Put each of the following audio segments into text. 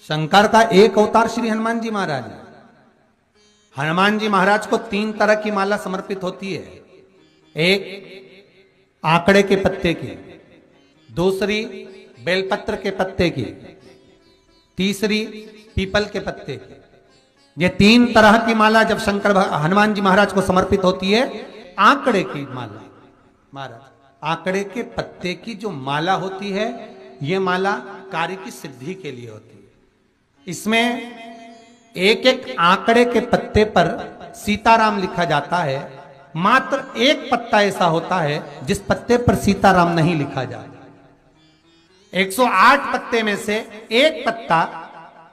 शंकर का एक अवतार श्री हनुमान जी महाराज है। हनुमान जी महाराज को 3 तरह की माला समर्पित होती है। एक आंकड़े के पत्ते की, दूसरी बेलपत्र के पत्ते की, तीसरी पीपल के पत्ते की। ये 3 तरह की माला जब शंकर हनुमान जी महाराज को समर्पित होती है, आंकड़े की माला महाराज, आंकड़े के पत्ते की जो माला होती है, ये माला कार्य की सिद्धि के लिए होती है। इसमें एक एक आंकड़े के पत्ते पर सीताराम लिखा जाता है। मात्र एक पत्ता ऐसा होता है जिस पत्ते पर सीताराम नहीं लिखा जाता। 108 पत्ते में से एक पत्ता,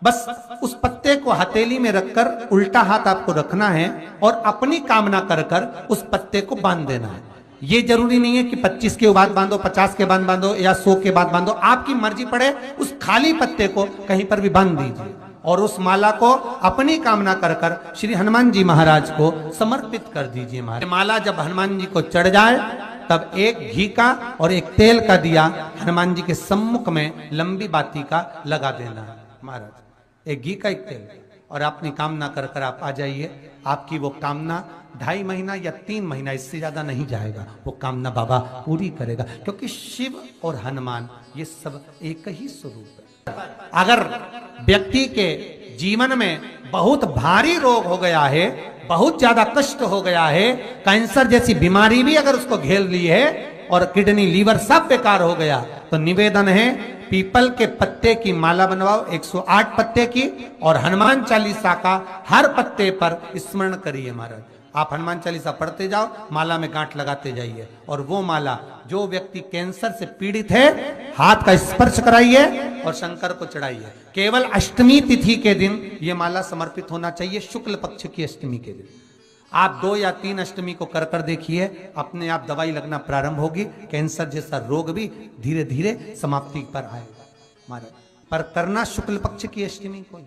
बस उस पत्ते को हथेली में रखकर उल्टा हाथ आपको रखना है और अपनी कामना कर कर उस पत्ते को बांध देना है। ये जरूरी नहीं है कि 25 के बाद बांधो, 50 के बाद बांधो या 100 के बाद बांधो, आपकी मर्जी पड़े। उस खाली पत्ते को कहीं पर भी बांध दीजिए और उस माला को अपनी कामना कर कर श्री हनुमान जी महाराज को समर्पित कर दीजिए। माला जब हनुमान जी को चढ़ जाए तब एक घी का और एक तेल का दिया हनुमान जी के सम्मुख में लंबी बाती का लगा देना है महाराज। एक घी का, एक तेल, और अपनी कामना कर कर आप आ जाइए। आपकी वो कामना 2.5 महीना या 3 महीना, इससे ज्यादा नहीं जाएगा, वो कामना बाबा पूरी करेगा। क्योंकि शिव और हनुमान ये सब एक ही स्वरूप है। अगर व्यक्ति के जीवन में बहुत भारी रोग हो गया है, बहुत ज्यादा कष्ट हो गया है, कैंसर जैसी बीमारी भी अगर उसको घेर ली है और किडनी लीवर सब बेकार हो गया, तो निवेदन है पीपल के पत्ते की माला बनवाओ, 108 पत्ते की, और हनुमान चालीसा का हर पत्ते पर स्मरण करिए महाराज। आप हनुमान चालीसा पढ़ते जाओ, माला में गांठ लगाते जाइए, और वो माला जो व्यक्ति कैंसर से पीड़ित है, हाथ का स्पर्श कराइए और शंकर को चढ़ाइए। केवल अष्टमी तिथि के दिन ये माला समर्पित होना चाहिए, शुक्ल पक्ष की अष्टमी के दिन। आप 2 या 3 अष्टमी को कर कर देखिए, अपने आप दवाई लगना प्रारंभ होगी। कैंसर जैसा रोग भी धीरे धीरे समाप्ति पर आएगा महाराज। पर करना शुक्ल पक्ष की अष्टमी को ही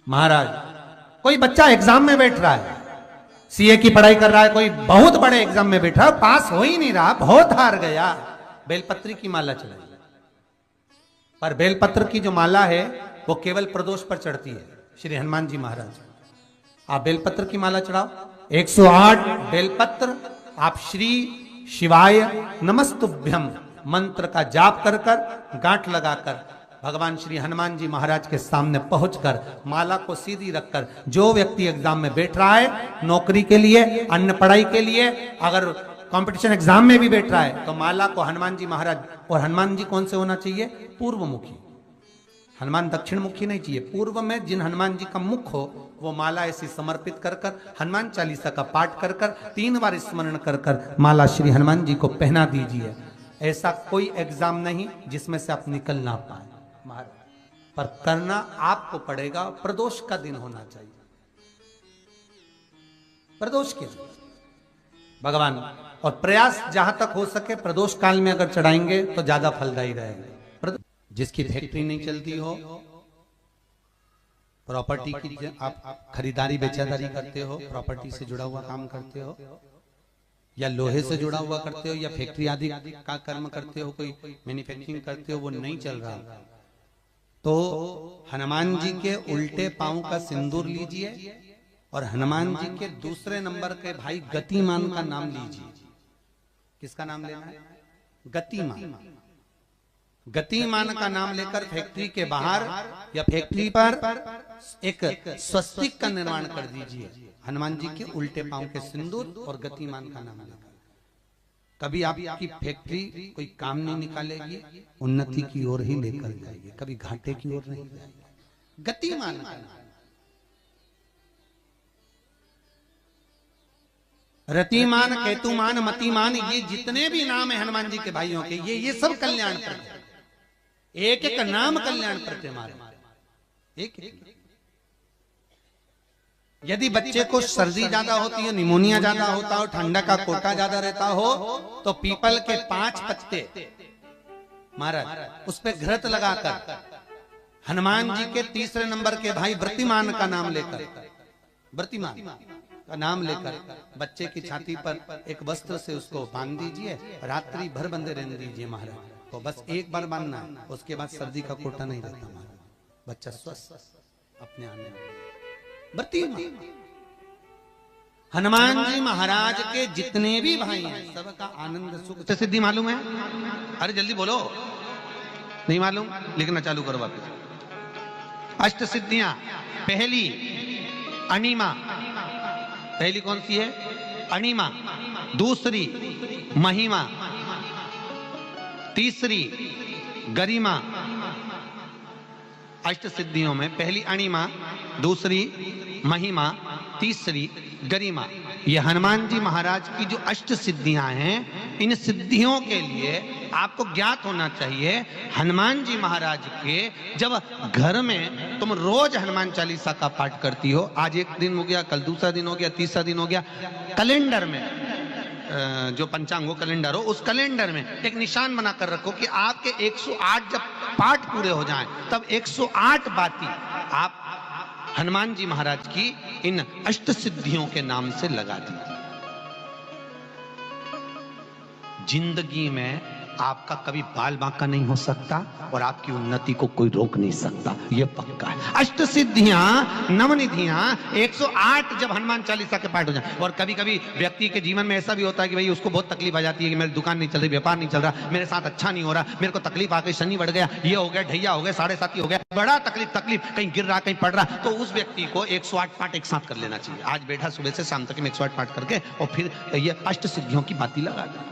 महाराज। कोई बच्चा एग्जाम में बैठ रहा है, सीए की पढ़ाई कर रहा है, कोई बहुत बड़े एग्जाम में बैठा है, पास हो ही नहीं रहा, बहुत हार गया, बेलपत्री की माला चढ़ाई। पर बेलपत्र की जो माला है वो केवल प्रदोष पर चढ़ती है श्री हनुमान जी महाराज। आप बेलपत्र की माला चढ़ाओ, 108 बेलपत्र आप श्री शिवाय नमस्तुभ्यम मंत्र का जाप कर कर गांठ लगाकर भगवान श्री हनुमान जी महाराज के सामने पहुंचकर माला को सीधी रखकर, जो व्यक्ति एग्जाम में बैठ रहा है, नौकरी के लिए, अन्य पढ़ाई के लिए, अगर कंपटीशन एग्जाम में भी बैठ रहा है, तो माला को हनुमान जी महाराज, और हनुमान जी कौन से होना चाहिए? पूर्वमुखी। हनुमान दक्षिण मुखी नहीं चाहिए, पूर्व में जिन हनुमान जी का मुख हो वो माला ऐसी समर्पित कर कर हनुमान चालीसा का पाठ कर कर 3 बार स्मरण कर कर माला श्री हनुमान जी को पहना दीजिए। ऐसा कोई एग्जाम नहीं जिसमें से आप निकल ना पाए महाराज, पर करना आपको पड़ेगा। प्रदोष का दिन होना चाहिए, प्रदोष के दिन भगवान, और प्रयास जहां तक हो सके प्रदोष काल में अगर चढ़ाएंगे तो ज्यादा फलदायी रहेगा। जिसकी फैक्ट्री नहीं चलती हो, प्रॉपर्टी की आप खरीदारी बेचादारी करते हो, प्रॉपर्टी से जुड़ा हुआ काम करते हो, या लोहे से जुड़ा हुआ करते हो, या फैक्ट्री आदि का कर्म करते हो, कोई मैन्युफैक्चरिंग करते हो, वो नहीं चल रहा, तो हनुमान जी के उल्टे पांव का सिंदूर लीजिए और हनुमान जी के दूसरे नंबर के भाई गतिमान का नाम लीजिए। किसका नाम लेना है? गतिमान। गतिमान का नाम लेकर फैक्ट्री के बाहर या फैक्ट्री पर एक स्वस्तिक का निर्माण कर दीजिए, हनुमान जी के उल्टे पांव के सिंदूर और गतिमान का नाम लेकर। कभी आपकी फैक्ट्री कोई काम नहीं निकालेगी, उन्नति की ओर ही लेकर जाएगी, कभी घाटे की ओर नहीं जाएगी। गतिमान का नाम, रतिमान, केतुमान, मतिमान, ये जितने भी नाम है हनुमान जी के भाइयों के, ये सब कल्याण करते, एक एक नाम कल्याण करते हमारे, एक एक। यदि बच्चे को सर्दी ज्यादा होती है, निमोनिया ज्यादा होता हो, ठंडा का कोटा ज्यादा रहता हो, तो पीपल के 5 पत्ते महाराज उस पे घृत लगाकर हनुमान जी के तीसरे नंबर के भाई व्रतिमान का नाम लेकर, व्रतिमान का नाम लेकर बच्चे की छाती पर एक वस्त्र से उसको बांध दीजिए, रात्रि भर बंधे रहने दीजिए महाराज। को बस एक बार बांधना है, उसके बाद सर्दी का कोटा नहीं रहता हमारा बच्चा स्वस्थ अपने आने बत्ती। हनुमान जी महाराज के जितने भी भाई हैं सबका आनंद सुख सिद्धि मालूम है? अरे जल्दी बोलो, नहीं मालूम? लिखना चालू करो वापस। अष्ट सिद्धियां, पहली अणिमा, पहली कौन सी है? अणिमा। दूसरी महिमा, तीसरी गरिमा। अष्ट सिद्धियों में पहली अणिमा, दूसरी महिमा, तीसरी गरिमा। ये हनुमान जी महाराज की जो अष्ट सिद्धियां हैं, इन सिद्धियों के लिए आपको ज्ञात होना चाहिए हनुमान जी महाराज के जब घर में तुम रोज हनुमान चालीसा का पाठ करती हो, आज एक दिन हो गया, कल दूसरा दिन हो गया, तीसरा दिन हो गया, कैलेंडर में जो पंचांगो कैलेंडर हो उस कैलेंडर में एक निशान बना कर रखो कि आपके 108 जब पाठ पूरे हो जाएं तब 108 बाती आप हनुमान जी महाराज की इन अष्ट सिद्धियों के नाम से लगा दीजिए। जिंदगी में आपका कभी बाल बांका नहीं हो सकता और आपकी उन्नति को कोई रोक नहीं सकता, यह पक्का है। अष्ट सिद्धियां, नवनिधियां 108 जब हनुमान चालीसा के पाठ हो जाए। और कभी कभी व्यक्ति के जीवन में ऐसा भी होता है कि भाई उसको बहुत तकलीफ आ जाती है कि मेरी दुकान नहीं चल रही, व्यापार नहीं चल रहा, मेरे साथ अच्छा नहीं हो रहा, मेरे को तकलीफ आ गई, शनि बढ़ गया, ये हो गया, ढैया हो गया, 7.5 हो गया, बड़ा तकलीफ, कहीं गिर रहा, कहीं पड़ रहा, तो उस व्यक्ति को 108 पाठ एक साथ कर लेना चाहिए। आज बैठा सुबह से शाम तक में 108 पाठ करके और फिर ये अष्ट सिद्धियों की बाती लगा दे।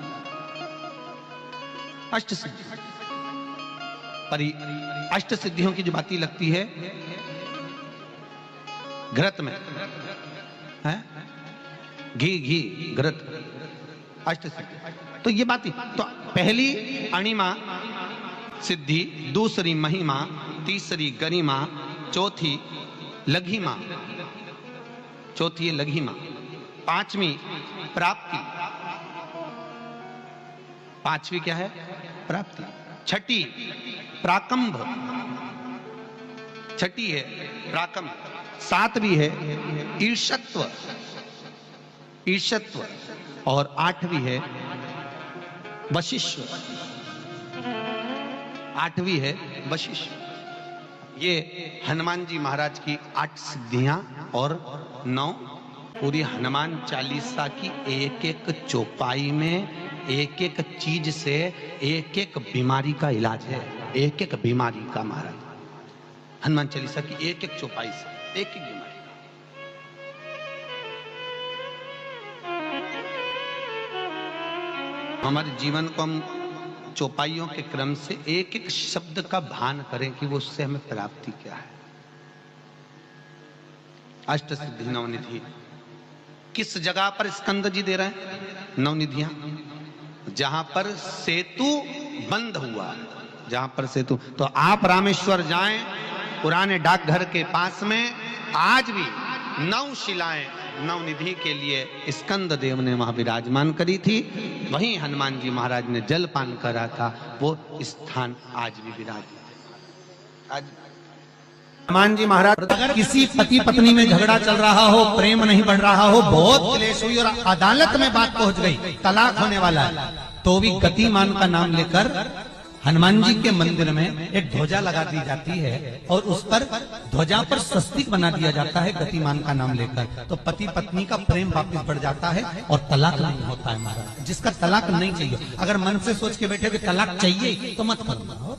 अष्ट सिद्धि पर अष्ट सिद्धियों की जो बाती लगती है घृत में है, घी घृत, अष्ट सिद्धि। तो ये बाती तो पहली अणिमा सिद्धि, दूसरी महिमा, तीसरी गरिमा, चौथी लघिमा, चौथी लघिमा, पांचवी प्राप्ति, पांचवी क्या है? प्राप्ति। छठी प्राकंभ, छठी है प्राकंभ। सातवीं है ईर्षत्व, ईर्षत्व। और आठवीं है वशिष्ठ, आठवीं है वशिष्ठ। ये हनुमान जी महाराज की 8 सिद्धियां और 9 पूरी हनुमान चालीसा की एक एक चौपाई में एक एक चीज से एक एक बीमारी का इलाज है, एक एक बीमारी का महाराज हनुमान चालीसा की एक एक चौपाई से एक एक बीमारी। हमारे जीवन को हम चौपाइयों के क्रम से एक एक शब्द का भान करें कि वो उससे हमें प्राप्ति क्या है। अष्ट सिद्धि नवनिधि किस जगह पर स्कंद जी दे रहे हैं? नवनिधियां जहां पर सेतु बंद हुआ, जहां पर सेतु, तो आप रामेश्वर जाएं, पुराने डाकघर के पास में आज भी 9 शिलाएं नवनिधि के लिए स्कंद देव ने वहां विराजमान करी थी। वहीं हनुमान जी महाराज ने जल पान करा था, वो स्थान आज भी विराजमान। आज हनुमान जी महाराज अगर किसी पति पत्नी में झगड़ा चल रहा हो, प्रेम नहीं बढ़ रहा हो, बहुत क्लेश हुई और अदालत में बात पहुंच गई, तलाक होने वाला है, तो भी गतिमान का नाम लेकर हनुमान जी के मंदिर में एक ध्वजा लगा दी जाती है और उस पर ध्वजा पर स्वस्तिक बना दिया जाता है गतिमान का नाम लेकर। तो पति पत्नी का प्रेम वापस बढ़ जाता है और तलाक नहीं होता है महाराज। जिसका तलाक नहीं चाहिए, अगर मन से सोच के बैठे कि तलाक चाहिए तो मत करना,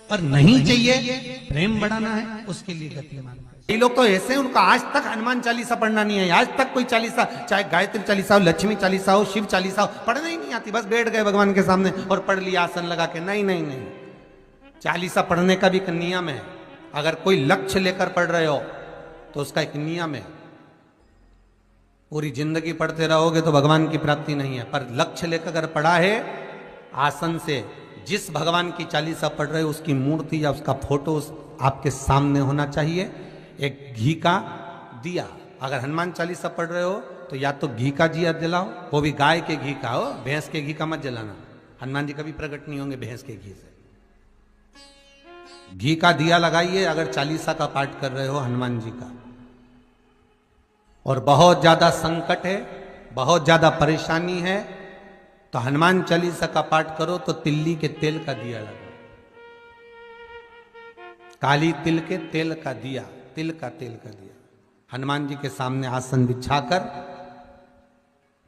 पर नहीं चाहिए, प्रेम बढ़ाना है, उसके लिए गतिमान। ये लोग तो ऐसे, उनको आज तक हनुमान चालीसा पढ़ना नहीं है, आज तक कोई चालीसा, चाहे गायत्री चालीसा हो, लक्ष्मी चालीसा हो, शिव चालीसा हो, पढ़ना ही नहीं आती। बस बैठ गए भगवान के सामने और पढ़ लिया आसन लगा के। नहीं नहीं नहीं, चालीसा पढ़ने का भी एक नियम है। अगर कोई लक्ष्य लेकर पढ़ रहे हो तो उसका एक नियम है। पूरी जिंदगी पढ़ते रहोगे तो भगवान की प्राप्ति नहीं है, पर लक्ष्य लेकर अगर पढ़ा है, आसन से जिस भगवान की चालीसा पढ़ रहे हो उसकी मूर्ति या उसका फोटो आपके सामने होना चाहिए। एक घी का दिया, अगर हनुमान चालीसा पढ़ रहे हो तो या तो घी का दिया जलाओ, वो भी गाय के घी का हो, भैंस के घी का मत जलाना। हनुमान जी कभी प्रकट नहीं होंगे भैंस के घी से। घी का दिया लगाइए अगर चालीसा का पाठ कर रहे हो हनुमान जी का। और बहुत ज्यादा संकट है, बहुत ज्यादा परेशानी है, तो हनुमान चालीसा का पाठ करो तो तिल्ली के तेल का दिया लगाओ, काली तिल के तेल का दिया, तिल का तेल का दिया हनुमान जी के सामने आसन बिछाकर,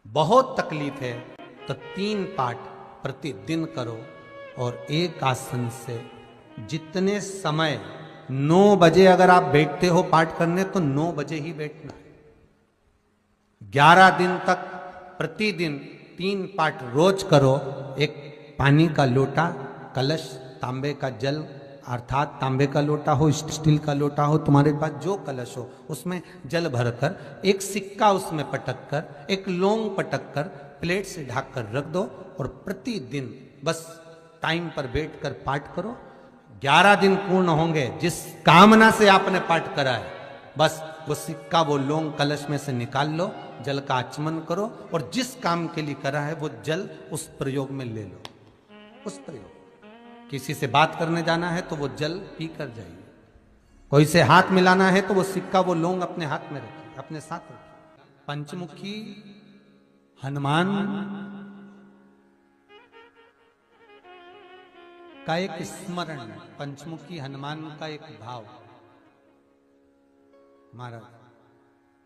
बहुत तकलीफ है तो 3 पाठ प्रतिदिन करो और एक आसन से जितने समय 9 बजे अगर आप बैठते हो पाठ करने तो 9 बजे ही बैठना है। 11 दिन तक प्रतिदिन 3 पाठ रोज करो। एक पानी का लोटा, कलश, तांबे का जल अर्थात तांबे का लोटा हो, स्टील का लोटा हो, तुम्हारे पास जो कलश हो उसमें जल भरकर एक सिक्का उसमें पटक कर, एक लौंग पटक कर प्लेट से ढक कर रख दो और प्रतिदिन बस टाइम पर बैठकर पाठ करो। 11 दिन पूर्ण होंगे, जिस कामना से आपने पाठ करा है बस वो सिक्का, वो लौंग कलश में से निकाल लो, जल का आचमन करो और जिस काम के लिए करा है वो जल उस प्रयोग में ले लो। उस प्रयोग, किसी से बात करने जाना है तो वो जल पी कर जाइए, कोई से हाथ मिलाना है तो वो सिक्का, वो लौंग अपने हाथ में रखिए, अपने साथ रखिए। पंचमुखी हनुमान का एक स्मरण, पंचमुखी हनुमान का एक भाव। महाराज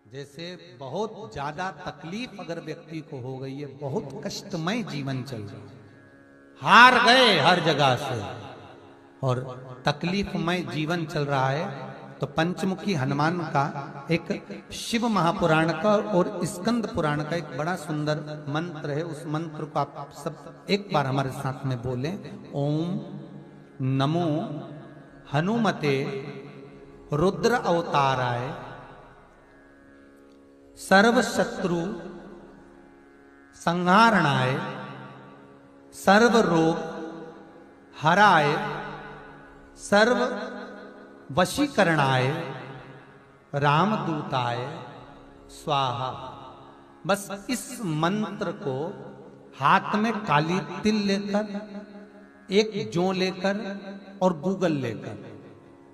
जैसे बहुत ज्यादा तकलीफ अगर व्यक्ति को हो गई है, बहुत कष्टमय जीवन चल रहा है, हार गए हर जगह से और तकलीफमय जीवन चल रहा है, तो पंचमुखी हनुमान का एक शिव महापुराण का और स्कंद पुराण का एक बड़ा सुंदर मंत्र है। उस मंत्र को आप सब एक बार हमारे साथ में बोलें। ओम नमो हनुमते रुद्र अवताराय सर्व शत्रु संहारणाय सर्व रोग हराय सर्व वशीकरणाय रामदूताय स्वाहा। बस इस मंत्र को हाथ में काली तिल लेकर, एक जौ लेकर और गूगल लेकर,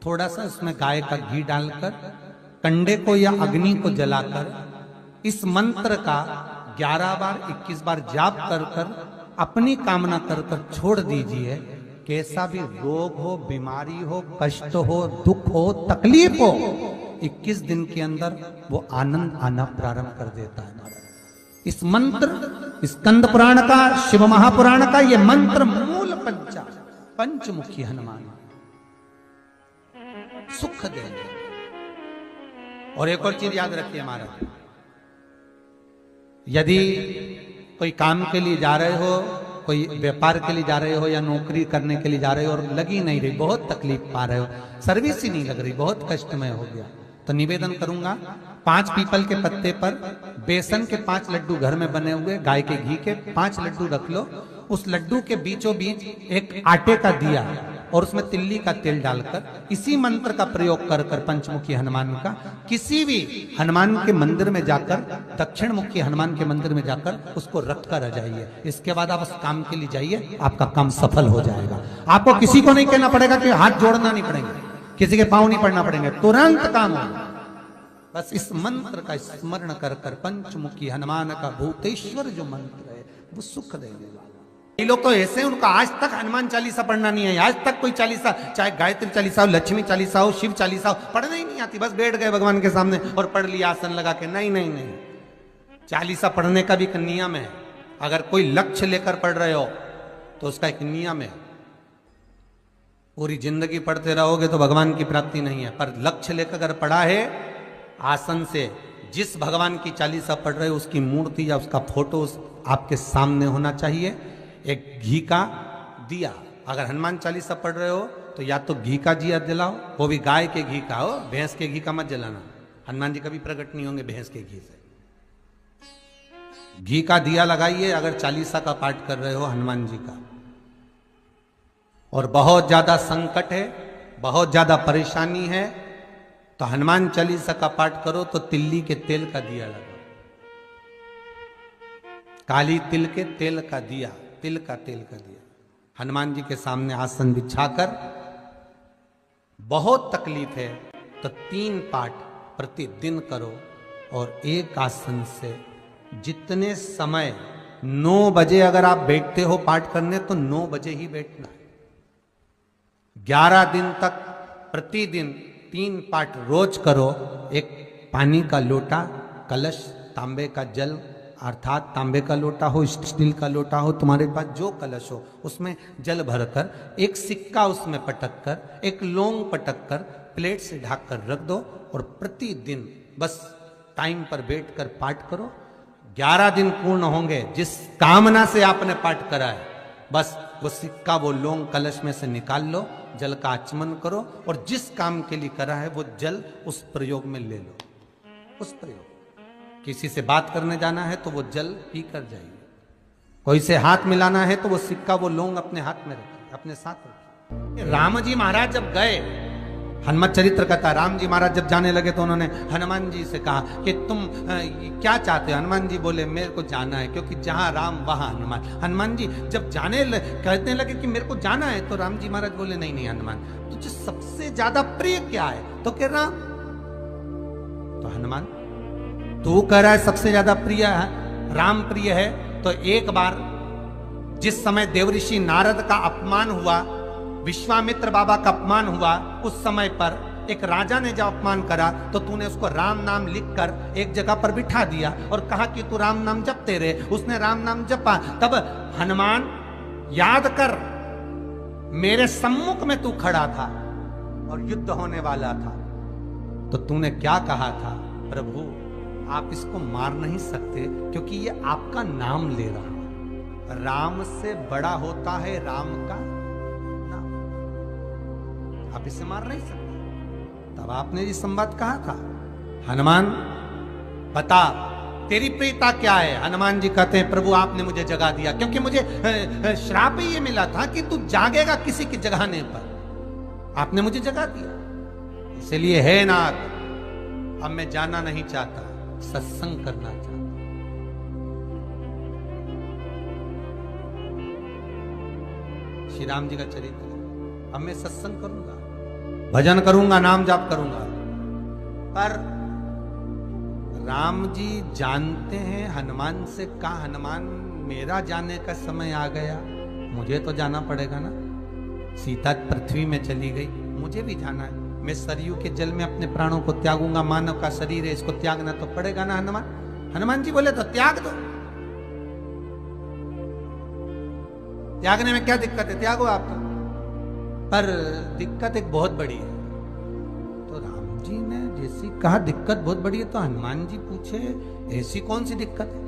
थोड़ा सा उसमें गाय का घी डालकर, कंडे को या अग्नि को जलाकर इस मंत्र का 11 बार 21 बार जाप कर कर अपनी कामना कर कर छोड़ दीजिए। कैसा भी रोग हो, बीमारी हो, कष्ट हो, दुख हो, तकलीफ हो, 21 दिन के अंदर वो आनंद आना प्रारंभ कर देता है। इस मंत्र, स्कंद पुराण का, शिव महापुराण का ये मंत्र मूल पंचमुखी हनुमान सुख देंगे। और एक और चीज याद रखिए हमारा, यदि कोई काम के लिए जा रहे हो, कोई व्यापार के लिए जा रहे हो या नौकरी करने के लिए जा रहे हो और लगी नहीं रही, बहुत तकलीफ पा रहे हो, सर्विस ही नहीं लग रही, बहुत कष्टमय हो गया, तो निवेदन करूंगा 5 पीपल के पत्ते पर बेसन के 5 लड्डू घर में बने हुए, गाय के घी के 5 लड्डू रख लो। उस लड्डू के बीचों बीच एक आटे का दिया और उसमें तिल्ली का तेल डालकर इसी मंत्र का प्रयोग कर कर पंचमुखी हनुमान का किसी भी हनुमान के मंदिर में जाकर, दक्षिण मुखी हनुमान के मंदिर में जाकर उसको रख कर आ जाइए। इसके बाद आप उस काम के लिए जाइए, आपका काम सफल हो जाएगा। आपको किसी को नहीं कहना पड़ेगा कि हाथ जोड़ना नहीं पड़ेंगे, किसी के पांव नहीं पड़ना पड़ेंगे, तुरंत काम होगा। बस इस मंत्र का स्मरण कर कर पंचमुखी हनुमान का भूतेश्वर जो मंत्र है वो सुख देने वाला। ये लोग तो ऐसे हैं, उनका आज तक हनुमान चालीसा पढ़ना नहीं है, आज तक कोई चालीसा, चाहे गायत्री चालीसा हो, लक्ष्मी चालीसा हो, शिव चालीसा हो, पढ़ना ही नहीं आती। बस बैठ गए भगवान के सामने और पढ़ लिया आसन लगा के। नहीं नहीं नहीं, चालीसा पढ़ने का भी एक नियम है। अगर कोई लक्ष्य लेकर पढ़ रहे हो तो उसका एक नियम है। पूरी जिंदगी पढ़ते रहोगे तो भगवान की प्राप्ति नहीं है, पर लक्ष्य लेकर अगर पढ़ा है आसन से, जिस भगवान की चालीसा पढ़ रहे हो उसकी मूर्ति या उसका फोटो आपके सामने होना चाहिए। एक घी का दिया, अगर हनुमान चालीसा पढ़ रहे हो तो या तो घी का दिया जलाओ, वो भी गाय के घी का हो, भैंस के घी का मत जलाना। हनुमान जी कभी प्रकट नहीं होंगे भैंस के घी से। घी का दिया लगाइए अगर चालीसा का पाठ कर रहे हो हनुमान जी का। और बहुत ज्यादा संकट है, बहुत ज्यादा परेशानी है तो हनुमान चालीसा का पाठ करो तो तिल्ली के तेल का दिया लगाओ, काली तिल के तेल का दिया, तिल का तेल का दिया हनुमान जी के सामने आसन बिछाकर। बहुत तकलीफ है तो 3 पाठ प्रतिदिन करो और एक आसन से जितने समय 9 बजे अगर आप बैठते हो पाठ करने तो 9 बजे ही बैठना है। 11 दिन तक प्रतिदिन 3 पाठ रोज करो। एक पानी का लोटा, कलश, तांबे का जल अर्थात तांबे का लोटा हो, स्टील का लोटा हो, तुम्हारे पास जो कलश हो उसमें जल भरकर, एक सिक्का उसमें पटक कर, एक लौंग पटक कर प्लेट से ढक कर रख दो और प्रतिदिन बस टाइम पर बैठकर पाठ करो। 11 दिन पूर्ण होंगे, जिस कामना से आपने पाठ करा है बस वो सिक्का, वो लौंग कलश में से निकाल लो, जल का आचमन करो और जिस काम के लिए करा है वो जल उस प्रयोग में ले लो। उस प्रयोग, किसी से बात करने जाना है तो वो जल पी कर जाइए, कोई से हाथ मिलाना है तो वो सिक्का, वो लौंग अपने हाथ में रखिए, अपने साथ रखिए। राम जी महाराज जब गए, हनुमत चरित्र कहता, राम जी महाराज जब जाने लगे तो उन्होंने हनुमान जी से कहा कि तुम क्या चाहते हो? हनुमान जी बोले मेरे को जाना है, क्योंकि जहां राम वहां हनुमान। हनुमान जी जब कहने लगे कि मेरे को जाना है, तो राम जी महाराज बोले नहीं नहीं हनुमान, तुझे सबसे ज्यादा प्रिय क्या है? तो कह राम। तो हनुमान तू कह रहा है सबसे ज्यादा प्रिय है राम प्रिय है, तो एक बार जिस समय देवऋषि नारद का अपमान हुआ, विश्वामित्र बाबा का अपमान हुआ, उस समय पर एक राजा ने जब अपमान करा तो तूने उसको राम नाम लिखकर एक जगह पर बिठा दिया और कहा कि तू राम नाम जपते रहे। उसने राम नाम जपा। तब हनुमान याद कर, मेरे सम्मुख में तू खड़ा था और युद्ध होने वाला था, तो तूने क्या कहा था? प्रभु आप इसको मार नहीं सकते क्योंकि ये आपका नाम ले रहा है। राम से बड़ा होता है राम का नाम, आप इसे मार नहीं सकते। तब आपने ये संवाद कहा था, हनुमान बता तेरी प्रियता क्या है? हनुमान जी कहते हैं प्रभु आपने मुझे जगा दिया, क्योंकि मुझे श्राप ये मिला था कि तू जागेगा किसी की जगाने पर, आपने मुझे जगा दिया। इसलिए है नाथ, अब मैं जाना नहीं चाहता, सत्संग करना चाहता। श्री राम जी का चरित्र, अब मैं सत्संग करूंगा, भजन करूंगा, नाम जाप करूंगा। पर राम जी जानते हैं हनुमान से कहा, हनुमान मेरा जाने का समय आ गया, मुझे तो जाना पड़ेगा ना। सीता पृथ्वी में चली गई, मुझे भी जाना है। मैं सरयू के जल में अपने प्राणों को त्यागूंगा, मानव का शरीर है, इसको त्यागना तो पड़ेगा ना हनुमान। हनुमान जी बोले तो त्याग दो, त्यागने में क्या दिक्कत है, त्यागो आप तो। पर दिक्कत एक बहुत बड़ी है। तो राम जी ने जैसी कहा दिक्कत बहुत बड़ी है, तो हनुमान जी पूछे ऐसी कौन सी दिक्कत है?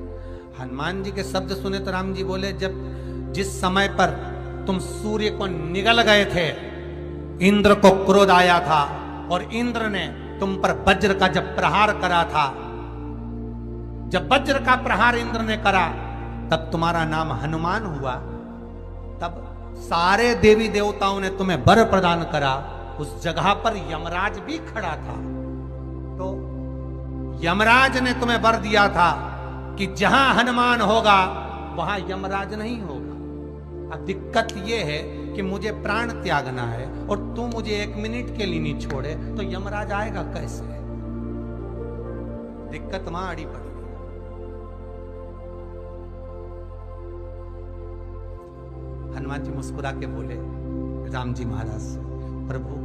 हनुमान जी के शब्द सुने तो राम जी बोले, जब जिस समय पर तुम सूर्य को निगल गए थे, इंद्र को क्रोध आया था और इंद्र ने तुम पर वज्र का जब प्रहार करा था, जब वज्र का प्रहार इंद्र ने करा तब तुम्हारा नाम हनुमान हुआ। तब सारे देवी देवताओं ने तुम्हें वर प्रदान करा। उस जगह पर यमराज भी खड़ा था, तो यमराज ने तुम्हें वर दिया था कि जहां हनुमान होगा वहां यमराज नहीं होगा। अब दिक्कत यह है कि मुझे प्राण त्यागना है और तू मुझे 1 मिनट के लिए नहीं छोड़े, तो यमराज आएगा कैसे? दिक्कत वहां अड़ी पड़ी। हनुमान जी मुस्कुरा के बोले राम जी महाराज से, प्रभु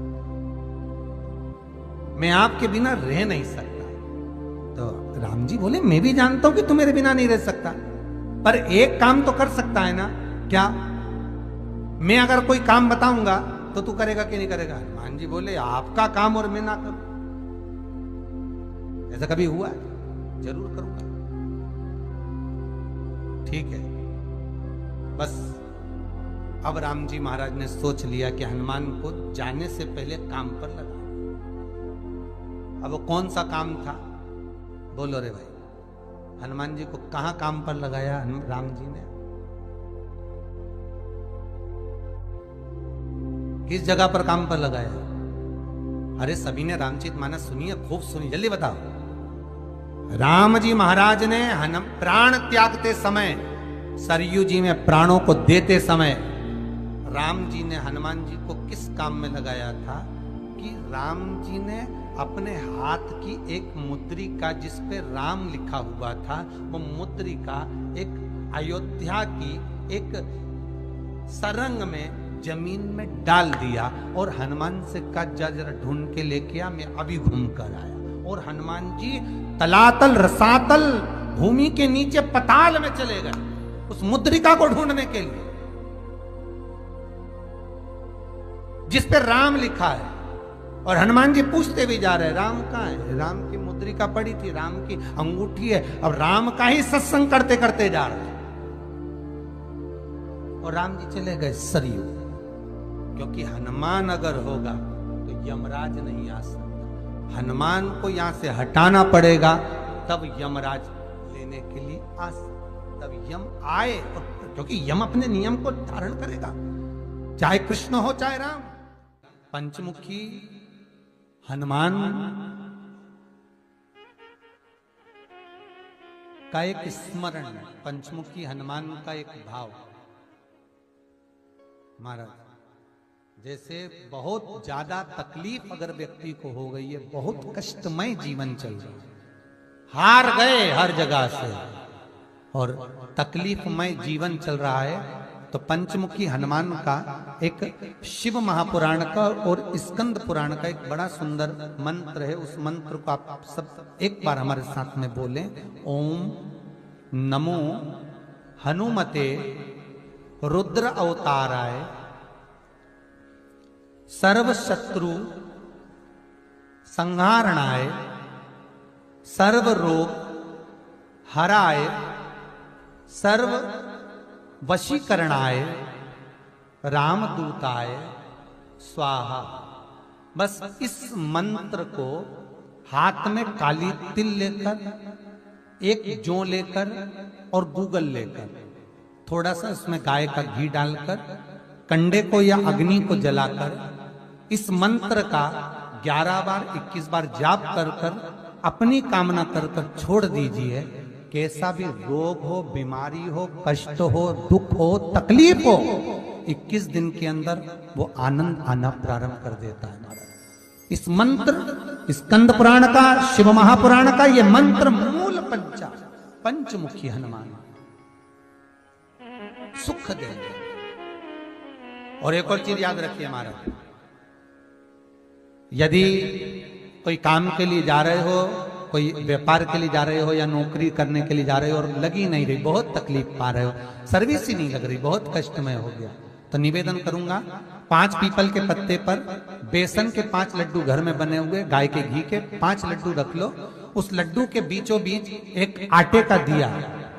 मैं आपके बिना रह नहीं सकता। तो राम जी बोले मैं भी जानता हूं कि तू मेरे बिना नहीं रह सकता, पर एक काम तो कर सकता है ना। क्या? मैं अगर कोई काम बताऊंगा तो तू करेगा कि नहीं करेगा? हनुमान जी बोले आपका काम और मैं ना करूं, ऐसा कभी हुआ है? जरूर करूंगा। ठीक है, बस अब राम जी महाराज ने सोच लिया कि हनुमान को जाने से पहले काम पर लगा। अब वो कौन सा काम था? बोलो रे भाई, हनुमान जी को कहां काम पर लगाया राम जी ने? किस जगह पर काम पर लगाया? अरे सभी ने रामचरितमानस सुनी है, खूब सुनी, जल्दी बताओ। राम जी महाराज ने प्राण त्यागते समय, सरयू जी में प्राणों को देते समय, राम जी ने हनुमान जी को किस काम में लगाया था? कि राम जी ने अपने हाथ की एक मुद्रिका जिस पे राम लिखा हुआ था, वो मुद्रिका एक अयोध्या की एक सरंग में जमीन में डाल दिया और हनुमान से कहा जा जरा ढूंढ के लेके आ, मैं अभी घूम कर आया। और हनुमान जी तलातल रसातल भूमि के नीचे पताल में चले गए उस मुद्रिका को ढूंढने के लिए जिस पे राम लिखा है। और हनुमान जी पूछते भी जा रहे हैं राम कहाँ है? राम की मुद्रिका पड़ी थी, राम की अंगूठी है। अब राम का ही सत्संग करते करते जा रहे हैं और राम जी चले गए सरयू, क्योंकि हनुमान अगर होगा तो यमराज नहीं आ सकता। हनुमान को यहां से हटाना पड़ेगा तब यमराज लेने के लिए आ सकता, तब यम आए। क्योंकि यम अपने नियम को धारण करेगा, चाहे कृष्ण हो चाहे राम। पंचमुखी हनुमान का एक स्मरण, पंचमुखी हनुमान का एक भाव। महाराज जैसे बहुत ज्यादा तकलीफ अगर व्यक्ति को हो गई है, बहुत कष्टमय जीवन चल रहा है, हार गए हर जगह से और तकलीफमय जीवन चल रहा है, तो पंचमुखी हनुमान का एक शिव महापुराण का और स्कंद पुराण का एक बड़ा सुंदर मंत्र है। उस मंत्र को आप सब एक बार हमारे साथ में बोलें। ओम नमो हनुमते रुद्र अवताराय सर्व शत्रु संहारणाय सर्व रोग हराय सर्व वशीकरणाय रामदूताय स्वाहा। बस इस मंत्र को हाथ में काली तिल लेकर, एक जौ लेकर और गूगल लेकर, थोड़ा सा उसमें गाय का घी डालकर, कंडे को या अग्नि को जलाकर इस मंत्र का 11 बार 21 बार जाप कर कर अपनी कामना कर कर छोड़ दीजिए। कैसा भी रोग हो, बीमारी हो, कष्ट हो, दुख हो, तकलीफ हो, 21 दिन के अंदर वो आनंद आना प्रारंभ कर देता है। इस मंत्र स्कंद पुराण का, शिव महापुराण का ये मंत्र मूल पंचमुखी हनुमान सुख देंगे। और एक और चीज याद रखिए महाराज, यदि कोई काम के लिए जा रहे हो, कोई व्यापार के लिए जा रहे हो या नौकरी करने के लिए जा रहे हो और लगी नहीं रही, बहुत तकलीफ पा रहे हो, सर्विस ही नहीं लग रही, बहुत कष्टमय हो गया, तो निवेदन करूंगा 5 पीपल के पत्ते पर बेसन के 5 लड्डू घर में बने हुए, गाय के घी के 5 लड्डू रख लो। उस लड्डू के बीचों बीच एक आटे का दिया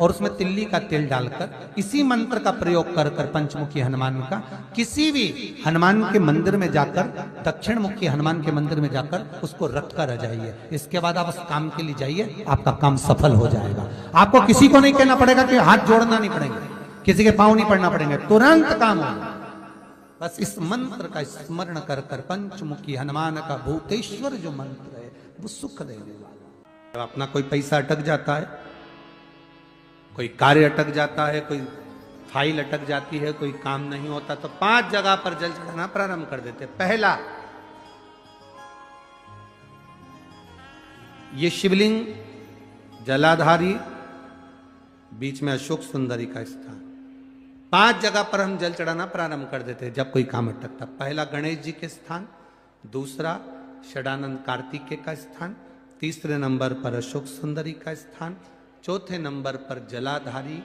और उसमें तिल्ली का तेल डालकर इसी मंत्र का प्रयोग कर कर पंचमुखी हनुमान का किसी भी हनुमान के मंदिर में जाकर, दक्षिण मुखी हनुमान के मंदिर में जाकर उसको रख कर आ जाइए। इसके बाद आप उस काम के लिए जाइए, आपका काम सफल हो जाएगा। आपको किसी को नहीं कहना पड़ेगा कि हाथ जोड़ना नहीं पड़ेंगे, किसी के पांव नहीं पड़ना पड़ेंगे, तुरंत काम होगा। बस इस मंत्र का स्मरण कर कर पंचमुखी हनुमान का भूतेश्वर जो मंत्र है वो सुख देने वाला। जब अपना कोई पैसा अटक जाता है, कोई कार्य अटक जाता है, कोई फाइल अटक जाती है, कोई काम नहीं होता, तो 5 जगह पर जल चढ़ाना प्रारंभ कर देते। पहला, ये शिवलिंग जलाधारी, बीच में अशोक सुंदरी का स्थान, 5 जगह पर हम जल चढ़ाना प्रारंभ कर देते जब कोई काम अटकता। पहला गणेश जी के स्थान, दूसरा षडानंद कार्तिकेय का स्थान, तीसरे नंबर पर अशोक सुंदरी का स्थान, चौथे नंबर पर जलाधारी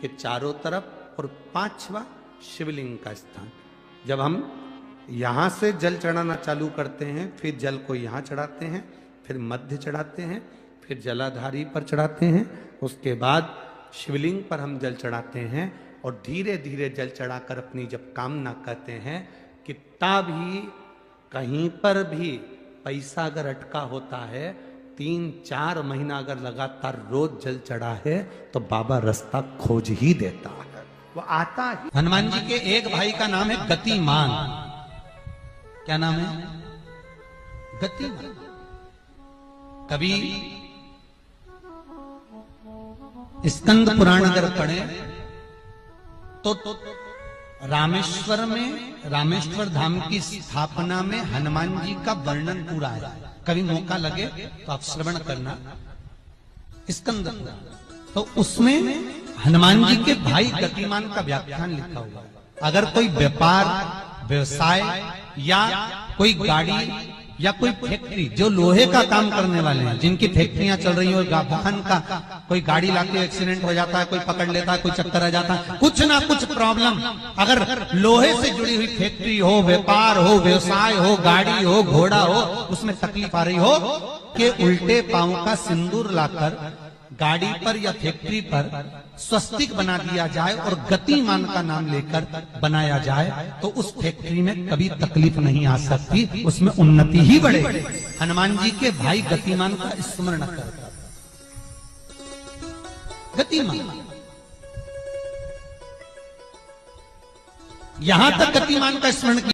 के चारों तरफ और 5वां शिवलिंग का स्थान। जब हम यहां से जल चढ़ाना चालू करते हैं, फिर जल को यहां चढ़ाते हैं, फिर मध्य चढ़ाते हैं, फिर जलाधारी पर चढ़ाते हैं, उसके बाद शिवलिंग पर हम जल चढ़ाते हैं और धीरे धीरे जल चढ़ाकर अपनी जब कामना करते हैं, कितना भी कहीं पर भी पैसा अगर अटका होता है, 3-4 महीना अगर लगातार रोज जल चढ़ा है तो बाबा रास्ता खोज ही देता है, वो आता ही। हनुमान जी के एक भाई का नाम है गतिमान। क्या नाम है? गतिमान। कभी स्कंद पुराण अगर पढ़े तो रामेश्वर धाम की स्थापना में हनुमान जी का वर्णन पूरा है। कभी मौका लगे तो आप श्रवण करना स्कंद पुराण। तो उसमें हनुमान जी के भाई गतिमान का व्याख्यान लिखा हुआ है। अगर कोई व्यापार, व्यवसाय या कोई गाड़ी या कोई फैक्ट्री, जो लोहे का काम करने वाले हैं, जिनकी फैक्ट्रियां चल रही हो, वाहन का कोई गाड़ी लाके एक्सीडेंट हो जाता है, कोई पकड़ लेता है, कोई चक्कर आ जाता है, कुछ ना कुछ प्रॉब्लम, अगर लोहे से जुड़ी हुई फैक्ट्री हो, व्यापार हो, व्यवसाय हो, गाड़ी हो, घोड़ा हो, उसमें तकलीफ आ रही हो कि उल्टे पांव का सिंदूर लाकर गाड़ी पर या फैक्ट्री पर स्वस्तिक बना दिया जाए और गतिमान का नाम लेकर बनाया जाए, तो उस फैक्ट्री में कभी तकलीफ नहीं आ सकती, उसमें उन्नति ही बढ़ेगी। हनुमान जी के भाई गतिमान का स्मरण कर, गतिमान, यहां तक गतिमान का स्मरण किया।